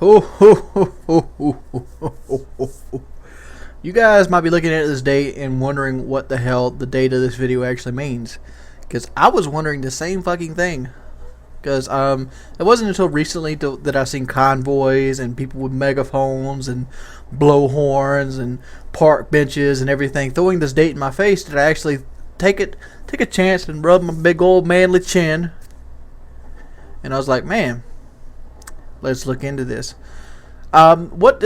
Ho, ho, ho, ho, ho, ho, ho, ho, ho. You guys might be looking at this date and wondering what the hell the date of this video actually means. Because I was wondering the same fucking thing. Because it wasn't until recently that I've seen convoys and people with megaphones and blowhorns and park benches and everything throwing this date in my face that I actually take a chance and rub my big old manly chin. And I was like, man, let's look into this. What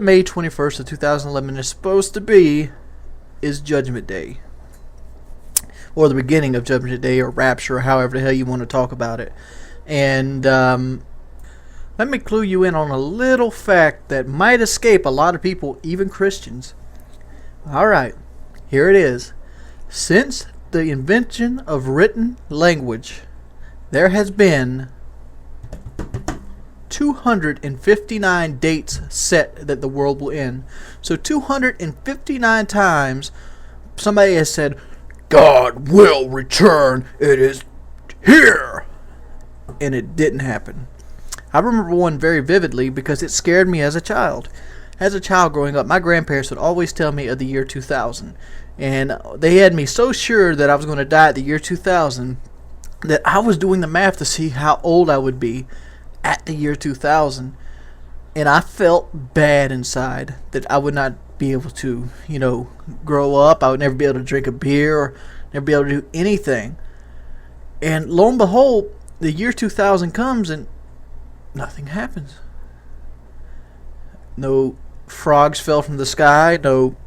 May 21st of 2011 is supposed to be is Judgment Day. Or the beginning of Judgment Day, or Rapture, or however the hell you want to talk about it. And let me clue you in on a little fact that might escape a lot of people, even Christians. Alright, here it is. Since the invention of written language, there has been 259 dates set that the world will end. So 259 times somebody has said, God will return, it is here, and it didn't happen. I remember one very vividly because it scared me as a child. As a child growing up, my grandparents would always tell me of the year 2000, and they had me so sure that I was going to die at the year 2000 that I was doing the math to see how old I would be at the year 2000, and I felt bad inside that I would not be able to, grow up. I would never be able to drink a beer or never be able to do anything. And lo and behold, the year 2000 comes and nothing happens. No frogs fell from the sky. No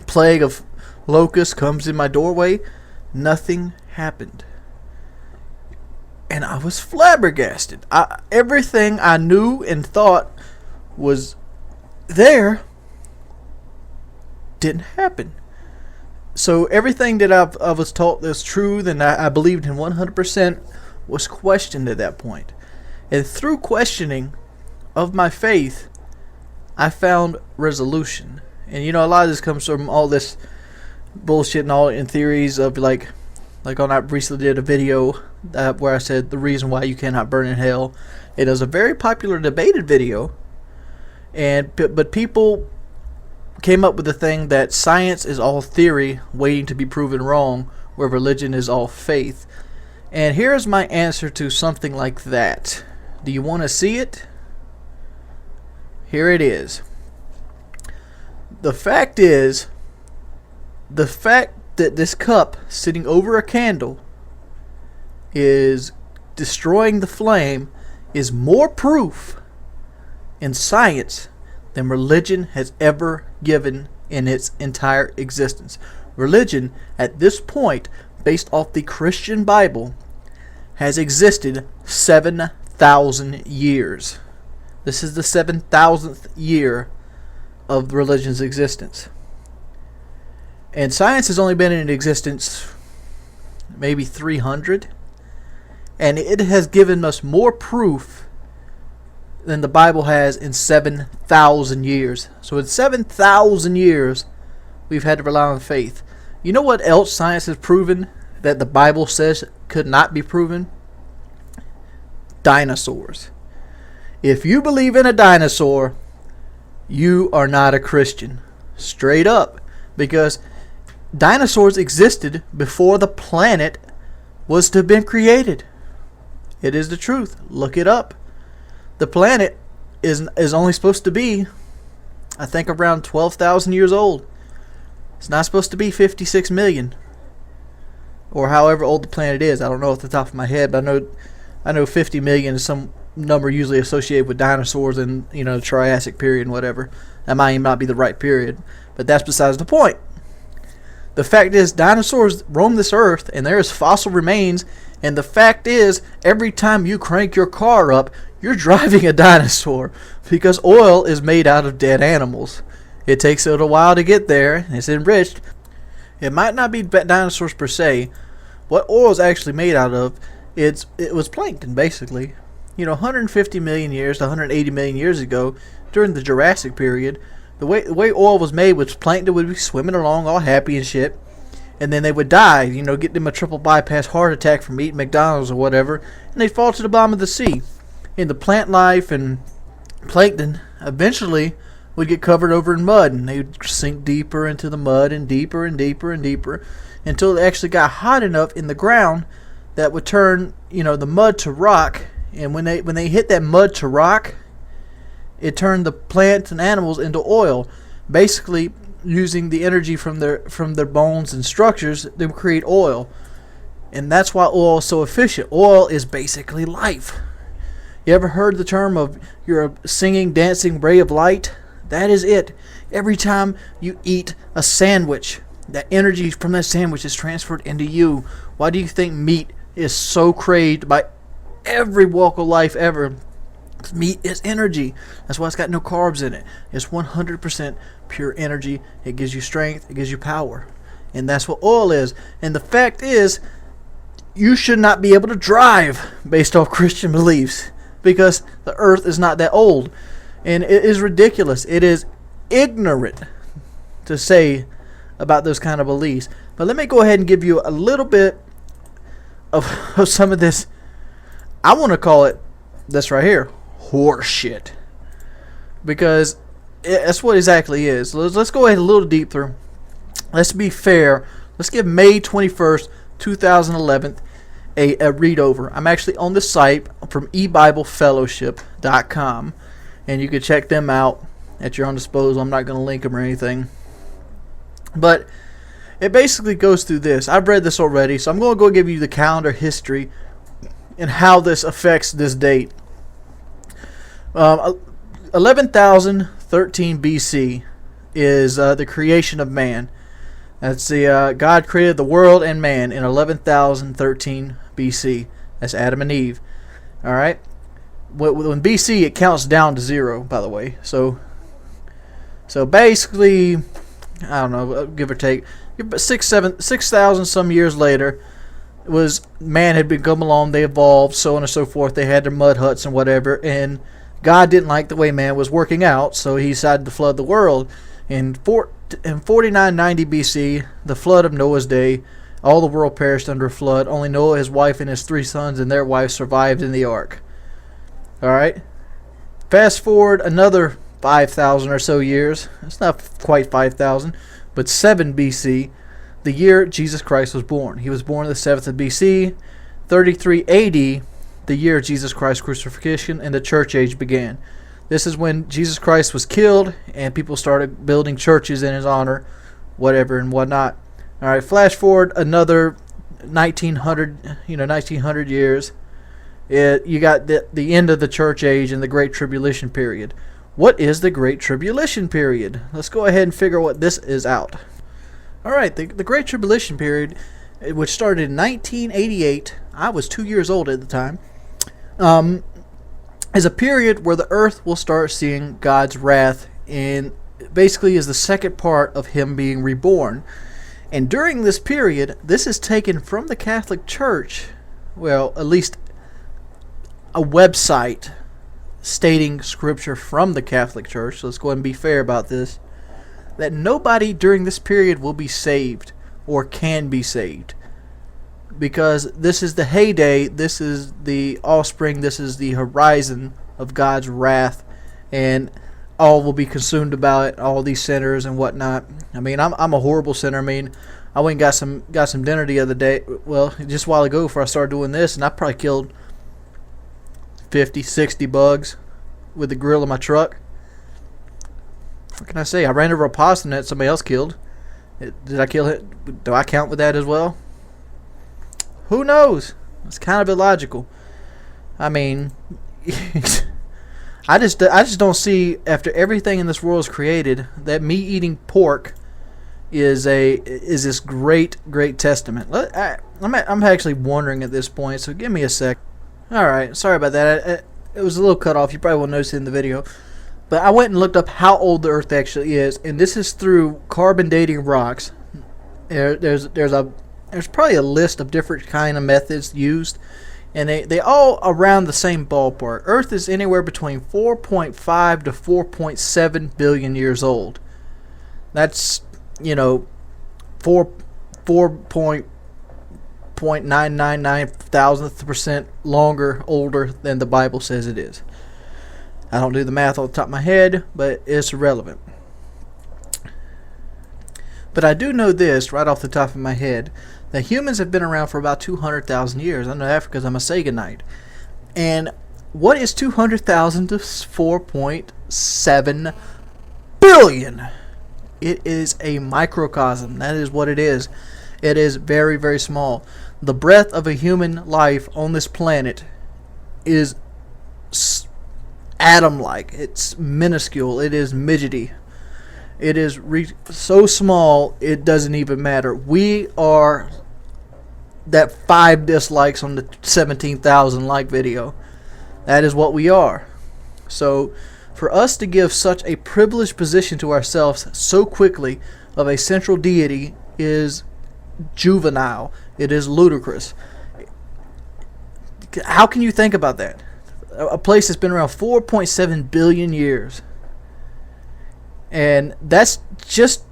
plague of locusts comes in my doorway. Nothing happened. And I was flabbergasted. Everything I knew and thought was there didn't happen. So everything that I was taught that's true, that I believed in 100%, was questioned at that point. And through questioning of my faith, I found resolution. And a lot of this comes from all this bullshit and all in theories of like I recently did a video where I said the reason why you cannot burn in hell. It is a very popular debated video, but people came up with the thing that science is all theory waiting to be proven wrong, where religion is all faith. And here's my answer to something like that. Do you want to see it? Here it is. The fact that this cup sitting over a candle is destroying the flame is more proof in science than religion has ever given in its entire existence. Religion, at this point, based off the Christian Bible, has existed 7,000 years. This is the 7,000th year of religion's existence. And science has only been in existence maybe 300. And it has given us more proof than the Bible has in 7,000 years. So in 7,000 years, we've had to rely on faith. You know what else science has proven that the Bible says could not be proven? Dinosaurs. If you believe in a dinosaur, you are not a Christian. Straight up. Because dinosaurs existed before the planet was to have been created. It is the truth. Look it up. The planet is only supposed to be, I think, around 12,000 years old. It's not supposed to be 56 million. Or however old the planet is. I don't know off the top of my head, but I know 50 million is some number usually associated with dinosaurs in, the Triassic period and whatever. That might even not be the right period. But that's besides the point. The fact is, dinosaurs roam this earth, and there is fossil remains. And the fact is, every time you crank your car up, you're driving a dinosaur. Because oil is made out of dead animals. It takes a little while to get there, and it's enriched. It might not be dinosaurs per se. What oil is actually made out of, it was plankton, basically. 150 million years to 180 million years ago, during the Jurassic period, the way oil was made was plankton would be swimming along all happy and shit. And then they would die, get them a triple bypass heart attack from eating McDonald's or whatever, and they'd fall to the bottom of the sea. And the plant life and plankton eventually would get covered over in mud, and they would sink deeper into the mud and deeper and deeper and deeper until it actually got hot enough in the ground that would turn, the mud to rock. And when they hit that mud to rock, it turned the plants and animals into oil, basically using the energy from their bones and structures. They would create oil, and that's why oil is so efficient. Oil is basically life. You ever heard the term of you're a singing, dancing ray of light? That is it. Every time you eat a sandwich, that energy from that sandwich is transferred into you. Why do you think meat is so craved by every walk of life ever? Meat is energy. That's why it's got no carbs in it. It's 100% pure energy. It gives you strength. It gives you power. And that's what oil is. And the fact is, you should not be able to drive based off Christian beliefs, because the earth is not that old. And it is ridiculous. It is ignorant to say about those kind of beliefs. But let me go ahead and give you a little bit of some of this. I want to call it this right here, horse shit, because that's what it exactly is. Let's go ahead a little deeper. Let's be fair. Let's give May 21st, 2011 a read over. I'm actually on the site from ebiblefellowship.com, and you can check them out at your own disposal. I'm not going to link them or anything, but it basically goes through this. I've read this already, so I'm going to go give you the calendar history and how this affects this date. 11,013 BC is the creation of man. That's the God created the world and man in 11,013 BC. That's Adam and Eve. All right. When BC, it counts down to 0, by the way. So basically, I don't know, give or take, 6,000 some years later, man had been come along. They evolved, so on and so forth. They had their mud huts and whatever, and God didn't like the way man was working out, so he decided to flood the world. In 4990 BC, the flood of Noah's day, all the world perished under a flood. Only Noah, his wife, and his 3 sons and their wives survived in the ark. Alright? Fast forward another 5,000 or so years. It's not quite 5,000, but 7 BC, the year Jesus Christ was born. He was born the 7th of BC. 33 AD, the year of Jesus Christ's crucifixion, and the church age began. This is when Jesus Christ was killed, and people started building churches in his honor, whatever and whatnot. All right, flash forward another 1900 years. You got the end of the church age and the Great Tribulation period. What is the Great Tribulation period? Let's go ahead and figure what this is out. All right, the Great Tribulation period, which started in 1988. I was 2 years old at the time. Is a period where the earth will start seeing God's wrath, and basically is the second part of him being reborn. And during this period, this is taken from the Catholic Church, well, at least a website stating scripture from the Catholic Church, so let's go ahead and be fair about this, that nobody during this period will be saved or can be saved, because this is the heyday, this is the offspring, this is the horizon of God's wrath, and all will be consumed about it, all these sinners and whatnot. I mean, I'm a horrible sinner. I mean, I went and got some dinner the other day, well, just a while ago before I started doing this, and I probably killed 50, 60 bugs with the grill of my truck. What can I say? I ran over a possum that somebody else killed. Did I kill it? Do I count with that as well? Who knows? It's kind of illogical. I mean, I just don't see, after everything in this world is created, that me eating pork is this great testament. I'm actually wondering at this point, so give me a sec. All right, sorry about that. It was a little cut off. You probably won't notice it in the video. But I went and looked up how old the Earth actually is, and this is through carbon dating rocks. There's probably a list of different kind of methods used, and they all around the same ballpark. Earth is anywhere between 4.5 to 4.7 billion years old. That's, 4.999 thousandth percent older than the Bible says it is. I don't do the math off the top of my head, but it's irrelevant. But I do know this right off the top of my head, that humans have been around for about 200,000 years. I know that because I'm a Sega Knight. And what is 200,000 to 4.7 billion? It is a microcosm. That is what it is. It is very, very small. The breadth of a human life on this planet is atom-like. It's minuscule. It is midgety. It is so small it doesn't even matter. We are that 5 dislikes on the 17,000 like video. That is what we are. So for us to give such a privileged position to ourselves so quickly of a central deity is juvenile. It is ludicrous. How can you think about that? A place that's been around 4.7 billion years. And that's just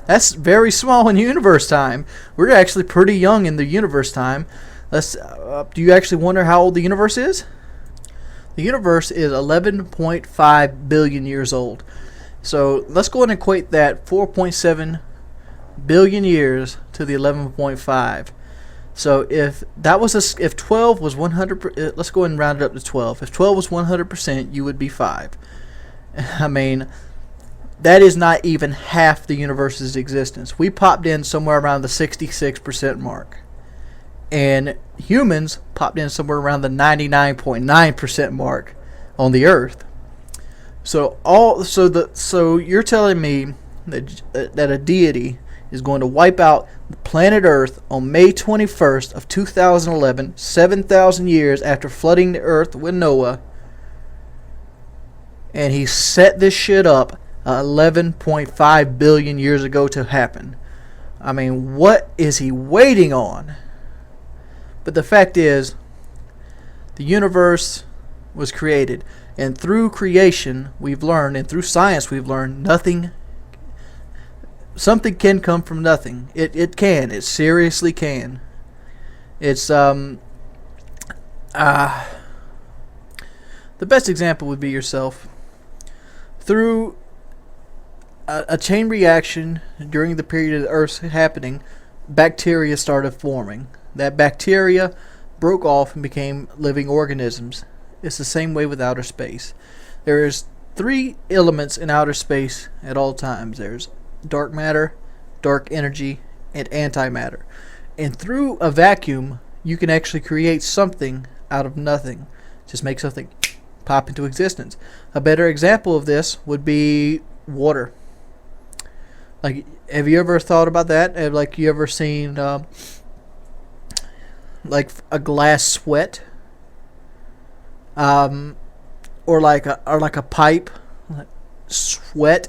that's very small in universe time. We're actually pretty young in the universe time. Do you actually wonder how old the universe is? The universe is 11.5 billion years old. So let's go ahead and equate that 4.7 billion years to the 11.5. So if 12 was 100%, let's go ahead and round it up to 12. If 12 was 100%, you would be 5. I mean, that is not even half the universe's existence. We popped in somewhere around the 66% mark. And humans popped in somewhere around the 99.9% mark on the Earth. So you're telling me that a deity is going to wipe out the planet Earth on May 21st of 2011, 7,000 years after flooding the Earth with Noah, and he set this shit up 11.5 billion years ago to happen. I mean, what is he waiting on? But the fact is, the universe was created. And through creation, we've learned, and through science, we've learned something can come from nothing. It can. It seriously can. It's, the best example would be yourself. Through a chain reaction during the period of the Earth's happening, bacteria started forming. That bacteria broke off and became living organisms. It's the same way with outer space. There's 3 elements in outer space at all times. There's dark matter, dark energy, and antimatter. And through a vacuum, you can actually create something out of nothing. Just make something pop into existence. A better example of this would be water. Like, have you ever thought about that? Like, you ever seen like a glass sweat, or like a pipe sweat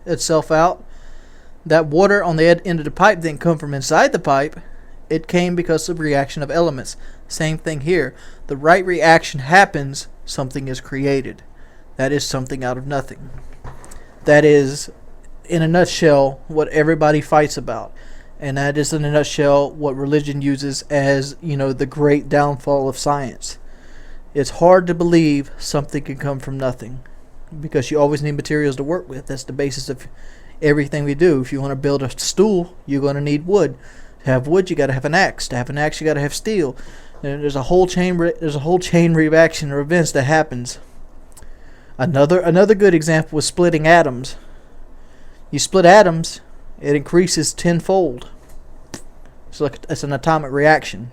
itself out? That water on the end of the pipe didn't come from inside the pipe. It came because of reaction of elements. Same thing here. The right reaction happens, something is created. That is something out of nothing. That is, in a nutshell, what everybody fights about. And that is, in a nutshell, what religion uses as, the great downfall of science. It's hard to believe something can come from nothing, because you always need materials to work with. That's the basis of everything we do. If you want to build a stool, you're going to need wood. To have wood, you got to have an axe. To have an axe, you got to have steel. And there's a whole chain reaction or events that happens. Another good example was splitting atoms. You split atoms, it increases tenfold. It's an atomic reaction.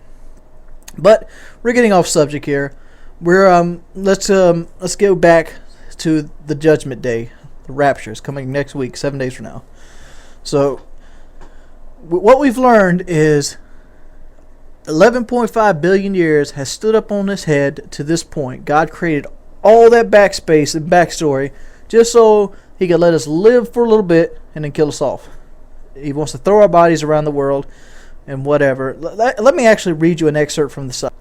But we're getting off subject here. Let's go back to the Judgment Day. The rapture is coming next week, 7 days from now. So what we've learned is 11.5 billion years has stood up on his head to this point. God created all that backspace and backstory just so he could let us live for a little bit and then kill us off. He wants to throw our bodies around the world and whatever. Let me actually read you an excerpt from the site.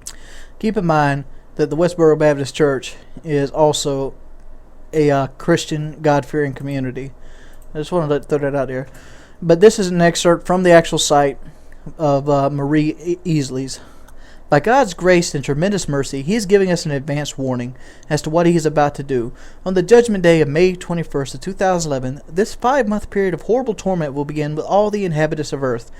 Keep in mind that the Westboro Baptist Church is also a Christian, God-fearing community. I just wanted to throw that out there. But this is an excerpt from the actual site of Marie Easley's. By God's grace and tremendous mercy, He is giving us an advance warning as to what He is about to do. On the Judgment Day of May 21st of 2011, this 5-month period of horrible torment will begin with all the inhabitants of earth.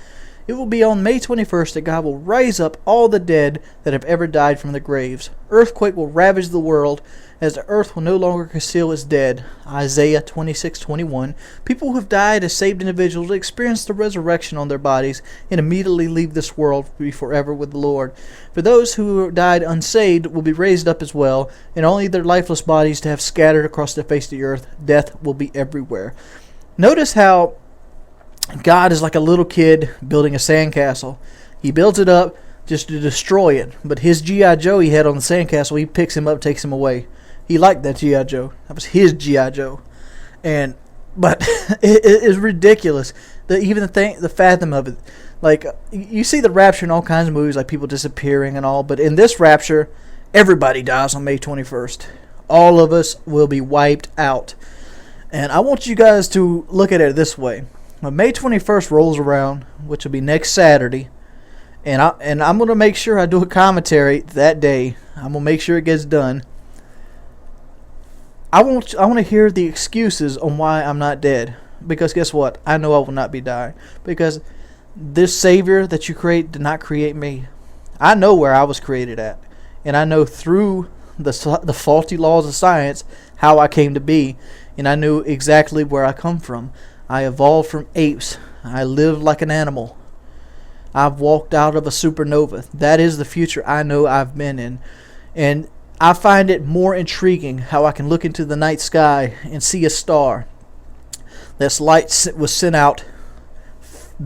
It will be on May 21st that God will raise up all the dead that have ever died from the graves. Earthquake will ravage the world, as the earth will no longer conceal its dead. Isaiah 26:21. People who have died as saved individuals will experience the resurrection on their bodies and immediately leave this world to be forever with the Lord. For those who died unsaved will be raised up as well, and only their lifeless bodies to have scattered across the face of the earth. Death will be everywhere. Notice how God is like a little kid building a sandcastle. He builds it up just to destroy it, but his G.I. Joe he had on the sandcastle, he picks him up, takes him away. He liked that G.I. Joe. That was his G.I. Joe. But it is ridiculous. The fathom of it. Like, you see the rapture in all kinds of movies, like people disappearing and all, but in this rapture, everybody dies on May 21st. All of us will be wiped out. And I want you guys to look at it this way. When May 21st rolls around, which will be next Saturday, and I'm going to make sure I do a commentary that day. I'm going to make sure it gets done. I want to hear the excuses on why I'm not dead. Because guess what? I know I will not be dying. Because this Savior that you create did not create me. I know where I was created at. And I know through the faulty laws of science how I came to be. And I knew exactly where I come from. I evolved from apes. I lived like an animal. I've walked out of a supernova. That is the future I know I've been in. And I find it more intriguing how I can look into the night sky and see a star. This light was sent out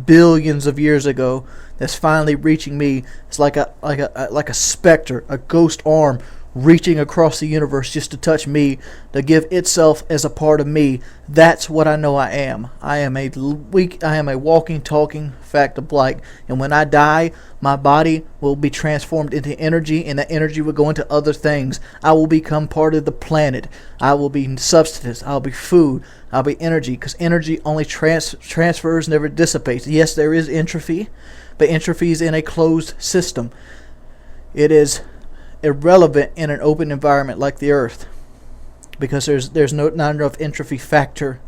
billions of years ago. That's finally reaching me. It's like a specter, a ghost arm reaching across the universe just to touch me, to give itself as a part of me. That's what I know I am. I am a walking, talking fact of light. And when I die, my body will be transformed into energy, and that energy will go into other things. I will become part of the planet. I will be substance. I'll be food. I'll be energy, because energy only transfers, never dissipates. Yes, there is entropy, but entropy is in a closed system. It is irrelevant in an open environment like the earth, because there's not enough entropy factor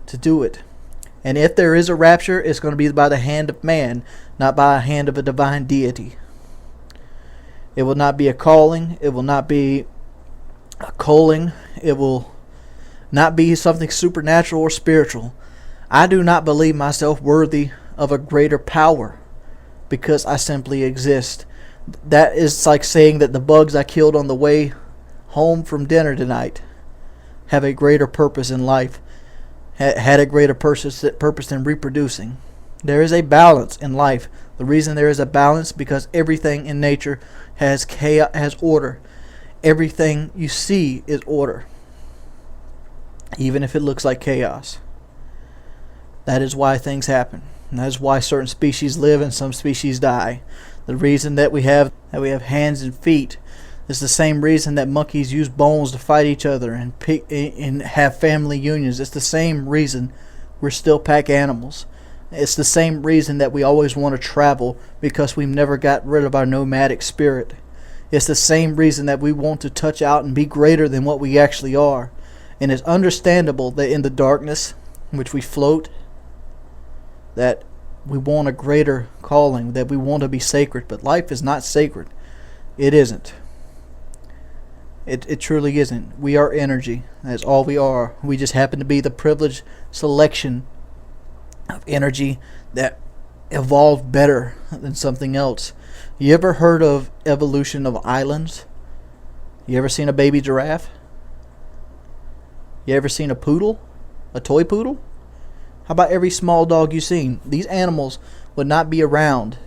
to do it. And if there is a rapture, it's going to be by the hand of man, not by the hand of a divine deity. It will not be a calling. It will not be a calling. It will not be something supernatural or spiritual. I do not believe myself worthy of a greater power, because I simply exist. That is like saying that the bugs I killed on the way home from dinner tonight have a greater purpose in life, had a greater purpose than reproducing. There is a balance in life. The reason there is a balance, because everything in nature has chaos, has order. Everything you see is order, even if it looks like chaos. That is why things happen. And that is why certain species live and some species die. The reason that we have hands and feet is the same reason that monkeys use bones to fight each other and have family unions. It's the same reason we're still pack animals. It's the same reason that we always want to travel, because we've never got rid of our nomadic spirit. It's the same reason that we want to touch out and be greater than what we actually are. And it's understandable that in the darkness in which we float, that we want a greater calling, that we want to be sacred. But life is not sacred. It isn't. It truly isn't. We are energy. That's all we are. We just happen to be the privileged selection of energy that evolved better than something else. You ever heard of evolution of islands? You ever seen a baby giraffe? You ever seen a poodle? A toy poodle? How about every small dog you've seen? These animals would not be around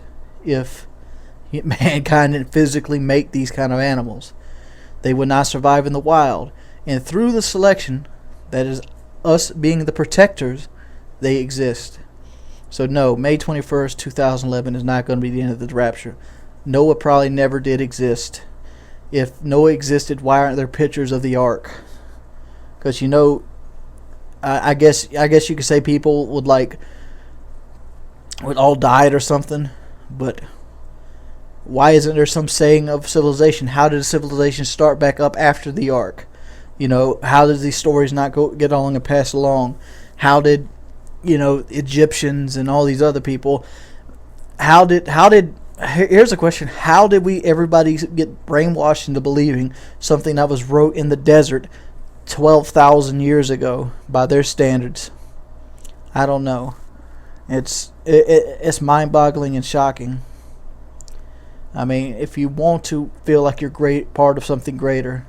if mankind didn't physically make these kind of animals. They would not survive in the wild. And through the selection, that is us being the protectors, they exist. So no, May 21st, 2011 is not going to be the end of the rapture. Noah probably never did exist. If Noah existed, why aren't there pictures of the ark? Because I guess you could say people would all died or something, but Why isn't there some saying of civilization? How did civilization start back up after the ark? How did these stories not get along and pass along? How did, Egyptians and all these other people, here's a question. How did everybody get brainwashed into believing something that was wrote in the desert 12,000 years ago by their standards? I don't know. It's mind-boggling and shocking. I mean, if you want to feel like you're part of something greater,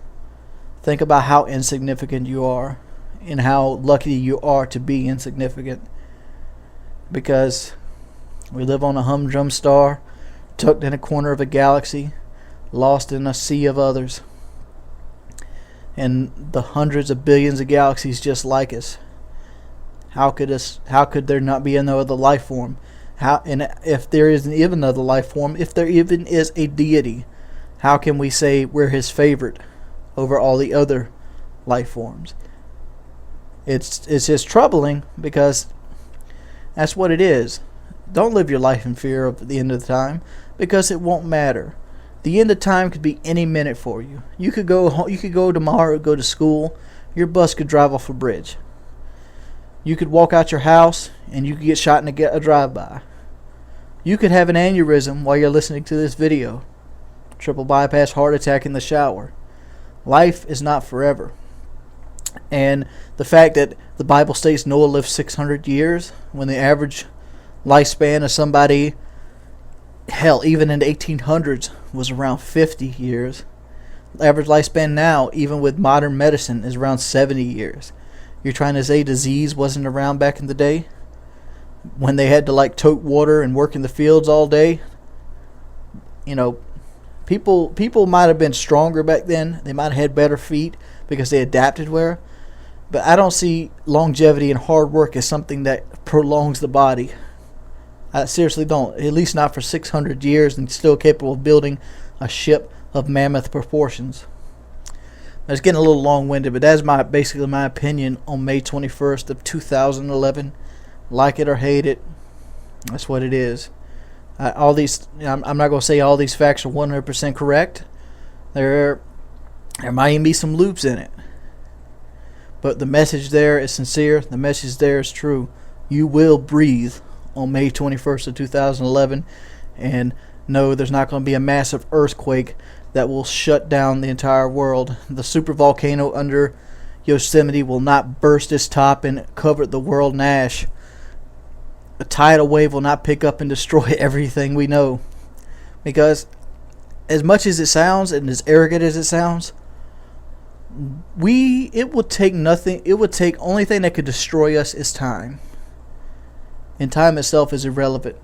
think about how insignificant you are and how lucky you are to be insignificant. Because we live on a humdrum star, tucked in a corner of a galaxy, lost in a sea of others, and the hundreds of billions of galaxies just like us. How could there not be another life form? And if there isn't even another life form, if there even is a deity, how can we say we're his favorite over all the other life forms? It's just troubling, because that's what it is. Don't live your life in fear of the end of the time, because it won't matter. The end of time could be any minute for you. You could go tomorrow, go to school. Your bus could drive off a bridge. You could walk out your house and you could get shot in a drive-by. You could have an aneurysm while you're listening to this video. Triple bypass heart attack in the shower. Life is not forever. And the fact that the Bible states Noah lived 600 years, when the average lifespan of somebody, hell, even in the 1800s, was around 50 years. The average lifespan now, even with modern medicine, is around 70 years. You're trying to say disease wasn't around back in the day, when they had to tote water and work in the fields all day? People might have been stronger back then. They might have had better feet because they adapted well. But I don't see longevity and hard work as something that prolongs the body. I seriously don't. At least not for 600 years and still capable of building a ship of mammoth proportions. It's getting a little long-winded, but that's basically my opinion on May 21st of 2011. Like it or hate it, that's what it is. I'm not going to say all these facts are 100% correct. There might even be some loops in it. But the message there is sincere. The message there is true. You will breathe on May 21st of 2011. And no, there's not going to be a massive earthquake that will shut down the entire world. The supervolcano under Yosemite will not burst its top and cover the world in ash. A tidal wave will not pick up and destroy everything we know. Because as much as it sounds and as arrogant as it sounds, it would take nothing. It would take only thing that could destroy us is time. And time itself is irrelevant.